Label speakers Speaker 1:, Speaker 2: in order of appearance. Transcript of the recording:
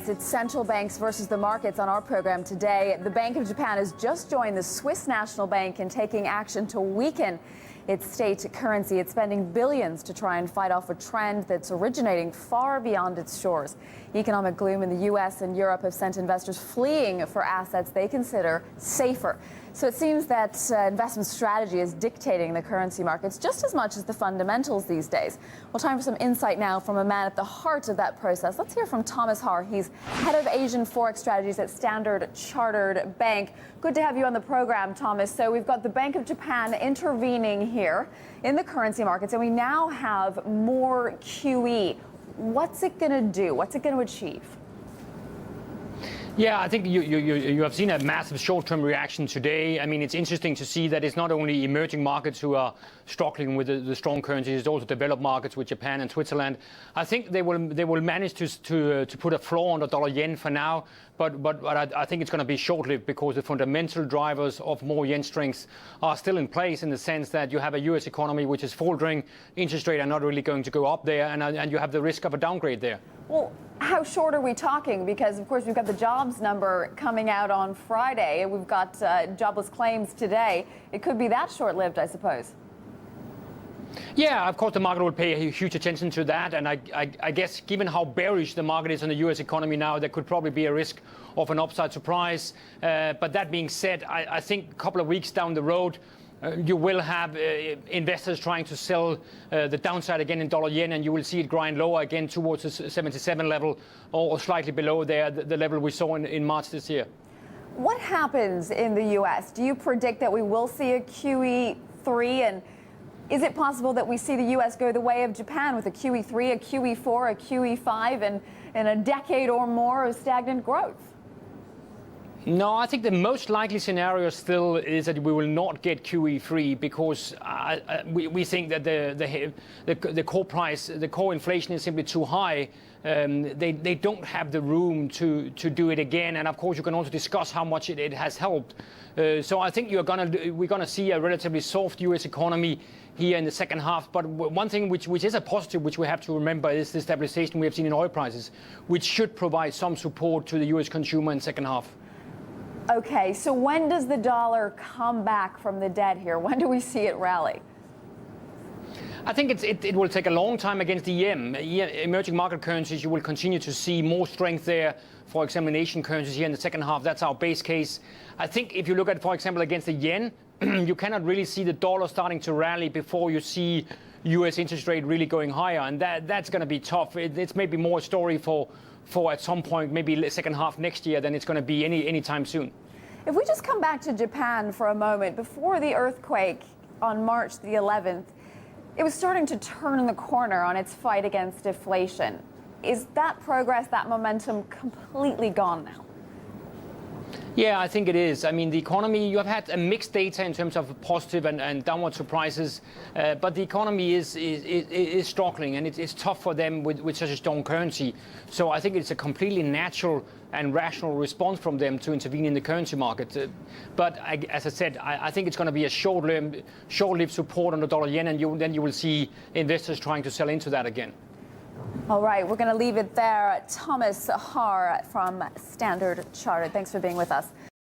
Speaker 1: U.S. It's central banks versus the markets on our program today. The Bank of Japan has just joined the Swiss National Bank in taking action to weaken its state currency. It's spending billions to try and fight off a trend that's originating far beyond its shores. Economic gloom in the U.S. and Europe have sent investors fleeing for assets they consider safer. So it seems that investment strategy is dictating the currency markets just as much as the fundamentals these days. Well, time for some insight now from a man at the heart of that process. Let's hear from Thomas Harr. He's head of Asian Forex strategies at Standard Chartered Bank. Good to have you on the program, Thomas. So we've got the Bank of Japan intervening here in the currency markets, and we now have more QE. What's it going to do? What's it going to achieve?
Speaker 2: Yeah, I think you have seen a massive short-term reaction today. I mean, it's interesting to see that it's not only emerging markets who are struggling with the strong currencies, it's also developed markets with Japan and Switzerland. I think they will manage to put a floor on the dollar yen for now, but I think it's going to be short-lived because the fundamental drivers of more yen strength are still in place, in the sense that you have a U.S. economy which is faltering, interest rates are not really going to go up there, and you have the risk of a downgrade there.
Speaker 1: Well, how short are we talking? Because, of course, we've got the jobs number coming out on Friday. We've got jobless claims today. It could be that short-lived, I suppose.
Speaker 2: Yeah, of course, the market will pay huge attention to that. And I guess, given how bearish the market is on the U.S. economy now, there could probably be a risk of an upside surprise. But that being said, I think a couple of weeks down the road, you will have investors trying to sell the downside again in dollar yen, and you will see it grind lower again towards the 77 level or slightly below there, the level we saw in March this year.
Speaker 1: What happens in the U.S.? Do you predict that we will see a QE3? And is it possible that we see the U.S. go the way of Japan with a QE3, a QE4, a QE5, and in a decade or more of stagnant growth?
Speaker 2: No, I think the most likely scenario still is that we will not get QE3 because we think that the core price, the core inflation is simply too high. They don't have the room to do it again, and of course you can also discuss how much it has helped. So I think we're gonna see a relatively soft U.S. economy here in the second half. But one thing which is a positive, which we have to remember, is the stabilization we have seen in oil prices, which should provide some support to the U.S. consumer in the second half.
Speaker 1: Okay, so when does the dollar come back from the dead here? When do we see it rally?
Speaker 2: I think it will take a long time against the yen. Emerging market currencies, you will continue to see more strength there. For example, in Asian currencies here in the second half, that's our base case. I think if you look at, for example, against the yen, you cannot really see the dollar starting to rally before you see U.S. interest rate really going higher, and that's going to be tough. It's maybe more a story for at some point, maybe second half next year, than it's going to be any time soon.
Speaker 1: If we just come back to Japan for a moment, before the earthquake on March the 11th, it was starting to turn the corner on its fight against deflation. Is that progress, that momentum, completely gone now?
Speaker 2: Yeah, I think it is. I mean, the economy, you have had a mixed data in terms of positive and downward surprises, but the economy is struggling, and it's tough for them with such a strong currency. So I think it's a completely natural and rational response from them to intervene in the currency market. But as I said, I think it's going to be a short-lived support on the dollar yen, and then you will see investors trying to sell into that again.
Speaker 1: All right, we're going to leave it there. Thomas Harr from Standard Chartered, thanks for being with us.